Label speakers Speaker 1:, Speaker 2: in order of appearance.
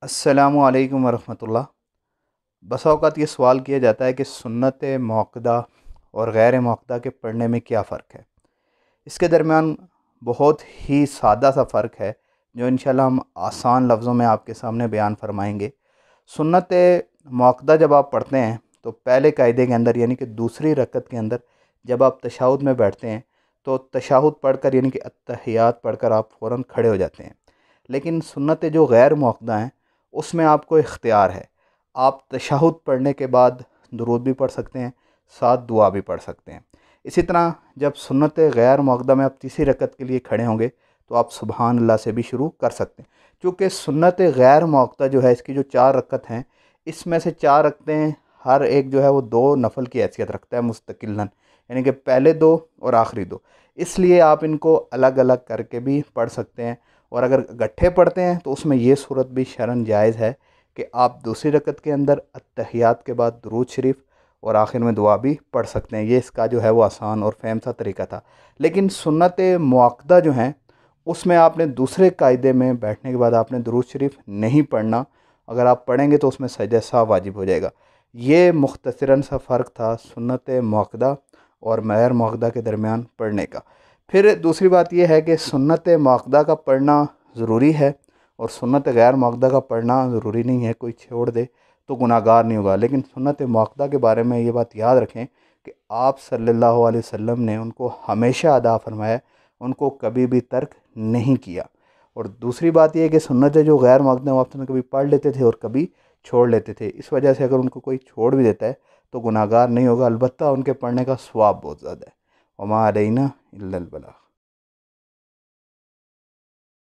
Speaker 1: अस्सलामु अलैकुम वरहमतुल्लाह। बसा औक़ात ये सवाल किया जाता है कि सुन्नत मौक़दा और गैर मौक़दा के पढ़ने में क्या फ़र्क है। इसके दरमियान बहुत ही सादा सा फ़र्क है जो इंशाल्लाह हम आसान लफ्ज़ों में आपके सामने बयान फरमाएंगे। सुन्नत मौक़दा जब आप पढ़ते हैं तो पहले कायदे के अंदर यानी कि दूसरी रकत के अंदर जब आप तशहुद में बैठते हैं तो तशहुद पढ़कर यानी कि अत्तहियात पढ़कर आप फ़ौरन खड़े हो जाते हैं। लेकिन सुन्नत जो गैर मौक़दा हैं उसमें आपको इख्तियार है, आप तशहुद पढ़ने के बाद दुरूद भी पढ़ सकते हैं, साथ दुआ भी पढ़ सकते हैं। इसी तरह जब सुन्नत गैर मौक़दा में आप तीसरी रकत के लिए खड़े होंगे तो आप सुबहान अल्लाह से भी शुरू कर सकते हैं। क्योंकि सुन्नत गैर मौक़दा जो है इसकी जो 4 रकत हैं, इसमें से 4 रकतें हर एक जो है वो 2 नफल की हैसियत रखता है मुस्तकिलन, यानी कि पहले 2 और आखिरी 2। इसलिए आप इनको अलग अलग करके भी पढ़ सकते हैं। और अगर इकट्ठे पढ़ते हैं तो उसमें ये सूरत भी शरन जायज़ है कि आप दूसरी रकत के अंदर अत्तहियात के बाद दुरूद शरीफ और आखिर में दुआ भी पढ़ सकते हैं। ये इसका जो है वो आसान और फ़हम सा तरीका था। लेकिन सुन्नत मुअक्कदा जो हैं उसमें आपने दूसरे कायदे में बैठने के बाद आपने दुरूद शरीफ नहीं पढ़ना। अगर आप पढ़ेंगे तो उसमें सजदा साहब वाजिब हो जाएगा। ये मुख्तसरन सा फ़र्क था सुन्नत मुअक्कदा और गैर मुअक्कदा के दरमियान पढ़ने का। फिर दूसरी बात यह है कि सुन्नत मुअक्कदा का पढ़ना ज़रूरी है और सुन्नत गैर मुअक्कदा का पढ़ना ज़रूरी नहीं है। कोई छोड़ दे तो गुनाहगार नहीं होगा। लेकिन सुन्नत मुअक्कदा के बारे में ये बात याद रखें कि आप सल्लल्लाहु अलैहि वसल्लम ने उनको हमेशा अदा फरमाया, उनको कभी भी तर्क नहीं किया। और दूसरी बात यह है कि सुन्नत जो गैर मुअक्कदा वो आप कभी पढ़ लेते थे और कभी छोड़ लेते थे। इस वजह से अगर उनको कोई छोड़ भी देता है तो गुनाहगार नहीं होगा, अलबत्ता उनके पढ़ने का सवाब बहुत ज़्यादा है। वमा अलैना इल्लल बलाग।